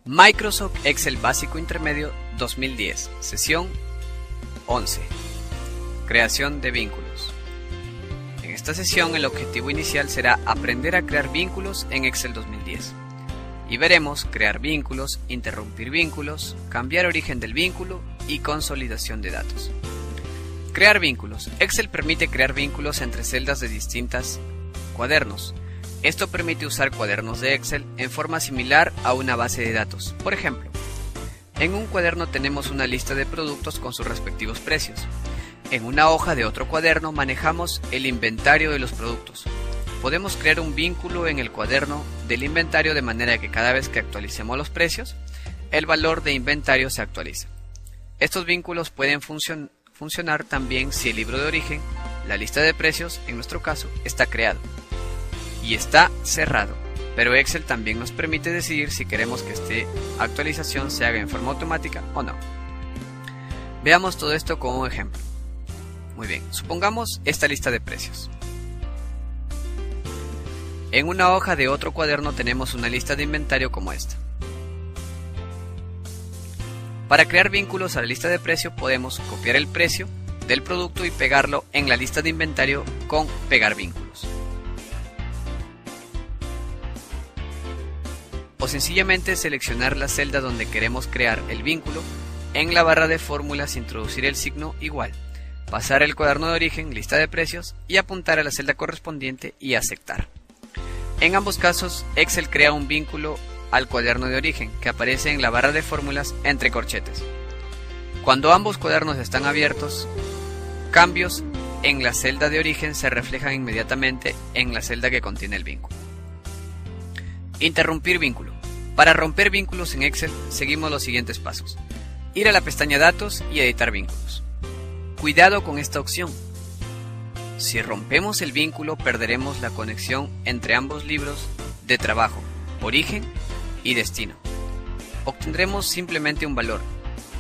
Microsoft Excel Básico Intermedio 2010, sesión 11. Creación de vínculos. En esta sesión el objetivo inicial será aprender a crear vínculos en Excel 2010. Y veremos crear vínculos, interrumpir vínculos, cambiar origen del vínculo y consolidación de datos. Crear vínculos. Excel permite crear vínculos entre celdas de distintos cuadernos. Esto permite usar cuadernos de Excel en forma similar a una base de datos. Por ejemplo, en un cuaderno tenemos una lista de productos con sus respectivos precios. En una hoja de otro cuaderno manejamos el inventario de los productos. Podemos crear un vínculo en el cuaderno del inventario de manera que cada vez que actualicemos los precios, el valor de inventario se actualiza. Estos vínculos pueden funcionar también si el libro de origen, la lista de precios, en nuestro caso, está creado y está cerrado, pero Excel también nos permite decidir si queremos que esta actualización se haga en forma automática o no. Veamos todo esto con un ejemplo. Muy bien, supongamos esta lista de precios. En una hoja de otro cuaderno tenemos una lista de inventario como esta. Para crear vínculos a la lista de precio podemos copiar el precio del producto y pegarlo en la lista de inventario con pegar vínculos. O sencillamente seleccionar la celda donde queremos crear el vínculo, en la barra de fórmulas introducir el signo igual, pasar el cuaderno de origen, lista de precios y apuntar a la celda correspondiente y aceptar. En ambos casos, Excel crea un vínculo al cuaderno de origen que aparece en la barra de fórmulas entre corchetes. Cuando ambos cuadernos están abiertos, cambios en la celda de origen se reflejan inmediatamente en la celda que contiene el vínculo. Interrumpir vínculo. Para romper vínculos en Excel seguimos los siguientes pasos. Ir a la pestaña Datos y editar vínculos. Cuidado con esta opción. Si rompemos el vínculo perderemos la conexión entre ambos libros de trabajo, origen y destino. Obtendremos simplemente un valor.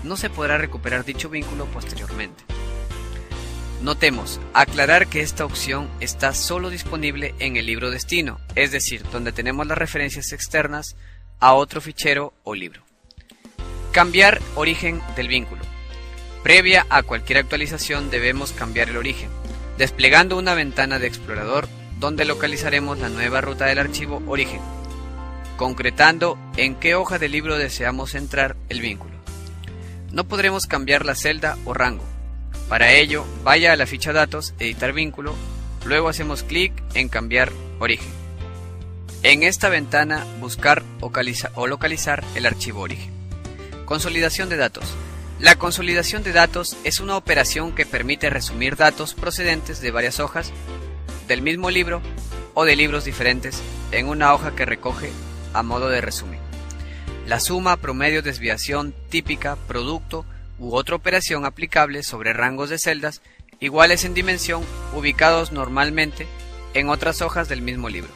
No se podrá recuperar dicho vínculo posteriormente. Notemos, aclarar que esta opción está solo disponible en el libro destino, es decir, donde tenemos las referencias externas a otro fichero o libro. Cambiar origen del vínculo. Previa a cualquier actualización debemos cambiar el origen, desplegando una ventana de explorador donde localizaremos la nueva ruta del archivo origen, concretando en qué hoja del libro deseamos entrar el vínculo. No podremos cambiar la celda o rango. Para ello, vaya a la ficha Datos, editar vínculo, luego hacemos clic en cambiar origen. En esta ventana, buscar o localizar el archivo origen. Consolidación de datos. La consolidación de datos es una operación que permite resumir datos procedentes de varias hojas del mismo libro o de libros diferentes en una hoja que recoge a modo de resumen. La suma, promedio, desviación, típica, producto u otra operación aplicable sobre rangos de celdas iguales en dimensión ubicados normalmente en otras hojas del mismo libro.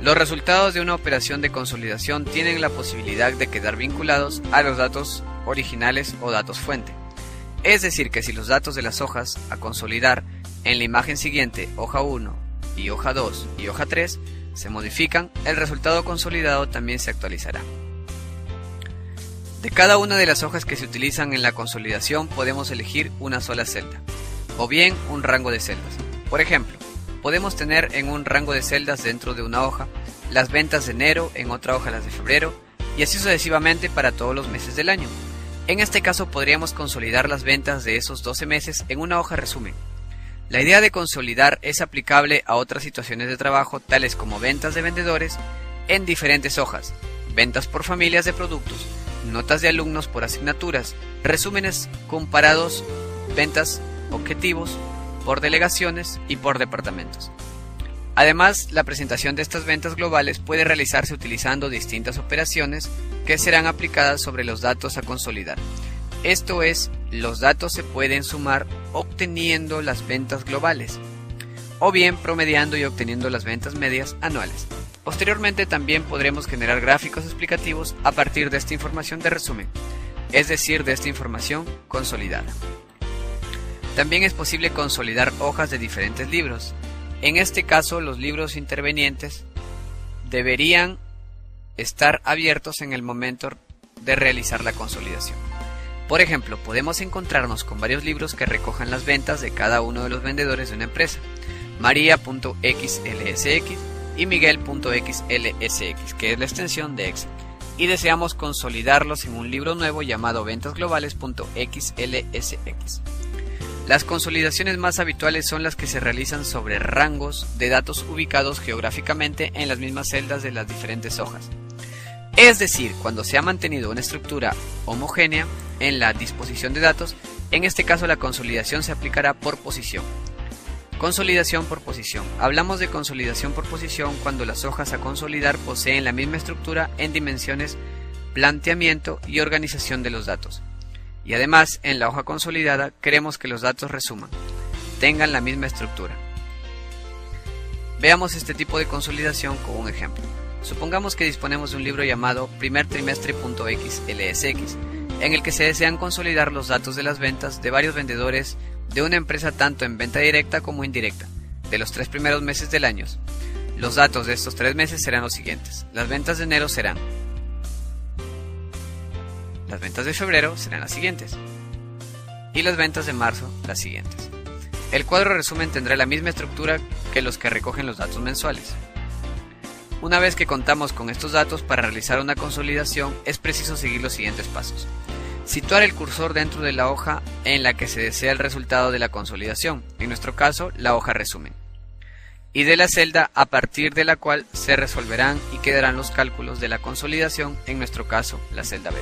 Los resultados de una operación de consolidación tienen la posibilidad de quedar vinculados a los datos originales o datos fuente. Es decir, que si los datos de las hojas a consolidar en la imagen siguiente, hoja 1 y hoja 2 y hoja 3, se modifican, el resultado consolidado también se actualizará. De cada una de las hojas que se utilizan en la consolidación podemos elegir una sola celda, o bien un rango de celdas. Por ejemplo, podemos tener en un rango de celdas dentro de una hoja las ventas de enero, en otra hoja las de febrero, y así sucesivamente para todos los meses del año. En este caso podríamos consolidar las ventas de esos 12 meses en una hoja resumen. La idea de consolidar es aplicable a otras situaciones de trabajo tales como ventas de vendedores en diferentes hojas, ventas por familias de productos, notas de alumnos por asignaturas, resúmenes comparados, ventas objetivos por delegaciones y por departamentos. Además, la presentación de estas ventas globales puede realizarse utilizando distintas operaciones que serán aplicadas sobre los datos a consolidar. Esto es, los datos se pueden sumar obteniendo las ventas globales, o bien promediando y obteniendo las ventas medias anuales. Posteriormente también podremos generar gráficos explicativos a partir de esta información de resumen, es decir, de esta información consolidada. También es posible consolidar hojas de diferentes libros. En este caso, los libros intervenientes deberían estar abiertos en el momento de realizar la consolidación. Por ejemplo, podemos encontrarnos con varios libros que recojan las ventas de cada uno de los vendedores de una empresa, María.xlsx y Miguel.xlsx, que es la extensión de Excel, y deseamos consolidarlos en un libro nuevo llamado ventasglobales.xlsx. Las consolidaciones más habituales son las que se realizan sobre rangos de datos ubicados geográficamente en las mismas celdas de las diferentes hojas. Es decir, cuando se ha mantenido una estructura homogénea en la disposición de datos, en este caso la consolidación se aplicará por posición. Consolidación por posición. Hablamos de consolidación por posición cuando las hojas a consolidar poseen la misma estructura en dimensiones, planteamiento y organización de los datos. Y además, en la hoja consolidada queremos que los datos resuman, tengan la misma estructura. Veamos este tipo de consolidación con un ejemplo. Supongamos que disponemos de un libro llamado primertrimestre.xlsx, en el que se desean consolidar los datos de las ventas de varios vendedores de una empresa tanto en venta directa como indirecta, de los 3 primeros meses del año. Los datos de estos 3 meses serán los siguientes. Las ventas de enero serán. Las ventas de febrero serán las siguientes. Y las ventas de marzo las siguientes. El cuadro resumen tendrá la misma estructura que los que recogen los datos mensuales. Una vez que contamos con estos datos, para realizar una consolidación es preciso seguir los siguientes pasos. Situar el cursor dentro de la hoja en la que se desea el resultado de la consolidación, en nuestro caso la hoja resumen, y de la celda a partir de la cual se resolverán y quedarán los cálculos de la consolidación, en nuestro caso la celda B2.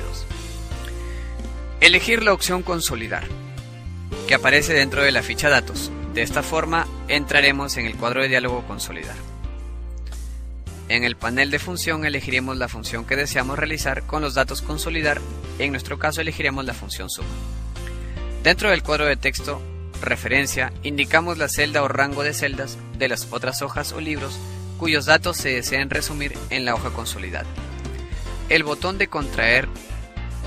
Elegir la opción consolidar, que aparece dentro de la ficha datos. De esta forma entraremos en el cuadro de diálogo consolidar. En el panel de función elegiremos la función que deseamos realizar con los datos consolidar, en nuestro caso elegiremos la función suma. Dentro del cuadro de texto referencia indicamos la celda o rango de celdas de las otras hojas o libros cuyos datos se desean resumir en la hoja consolidada. El botón de contraer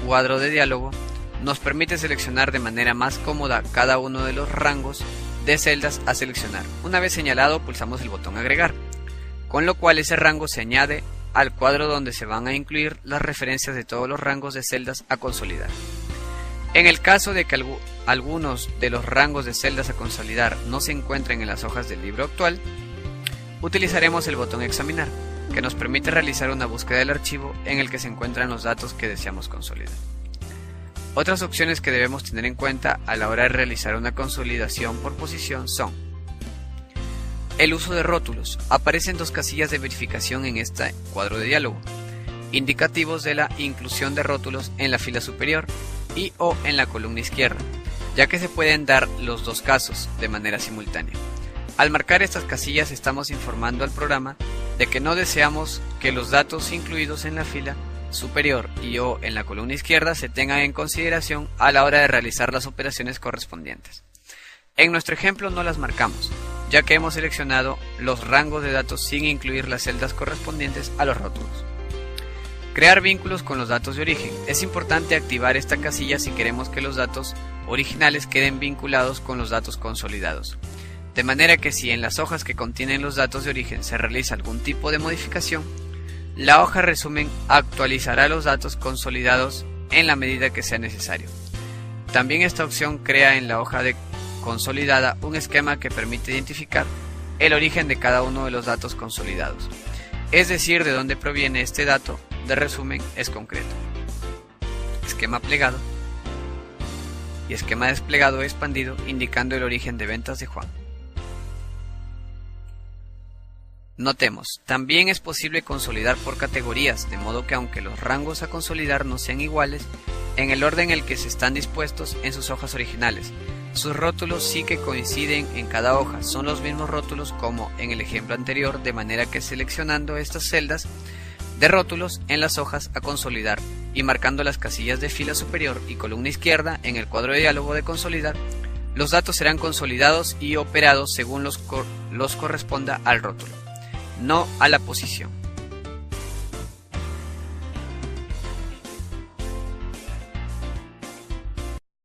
cuadro de diálogo nos permite seleccionar de manera más cómoda cada uno de los rangos de celdas a seleccionar. Una vez señalado, pulsamos el botón agregar, con lo cual ese rango se añade al cuadro donde se van a incluir las referencias de todos los rangos de celdas a consolidar. En el caso de que algunos de los rangos de celdas a consolidar no se encuentren en las hojas del libro actual, utilizaremos el botón examinar, que nos permite realizar una búsqueda del archivo en el que se encuentran los datos que deseamos consolidar. Otras opciones que debemos tener en cuenta a la hora de realizar una consolidación por posición son: el uso de rótulos. Aparecen 2 casillas de verificación en este cuadro de diálogo, indicativos de la inclusión de rótulos en la fila superior y o en la columna izquierda, ya que se pueden dar los 2 casos de manera simultánea. Al marcar estas casillas estamos informando al programa de que no deseamos que los datos incluidos en la fila superior y o en la columna izquierda se tengan en consideración a la hora de realizar las operaciones correspondientes. En nuestro ejemplo no las marcamos, ya que hemos seleccionado los rangos de datos sin incluir las celdas correspondientes a los rótulos. Crear vínculos con los datos de origen. Es importante activar esta casilla si queremos que los datos originales queden vinculados con los datos consolidados. De manera que si en las hojas que contienen los datos de origen se realiza algún tipo de modificación, la hoja resumen actualizará los datos consolidados en la medida que sea necesario. También esta opción crea en la hoja de consolidada un esquema que permite identificar el origen de cada uno de los datos consolidados, es decir, de dónde proviene este dato de resumen es concreto. Esquema plegado y esquema desplegado o expandido indicando el origen de ventas de Juan. Notemos, también es posible consolidar por categorías, de modo que aunque los rangos a consolidar no sean iguales, en el orden en el que se están dispuestos en sus hojas originales, sus rótulos sí que coinciden en cada hoja, son los mismos rótulos como en el ejemplo anterior, de manera que seleccionando estas celdas de rótulos en las hojas a consolidar y marcando las casillas de fila superior y columna izquierda en el cuadro de diálogo de consolidar, los datos serán consolidados y operados según los corresponda al rótulo, no a la posición.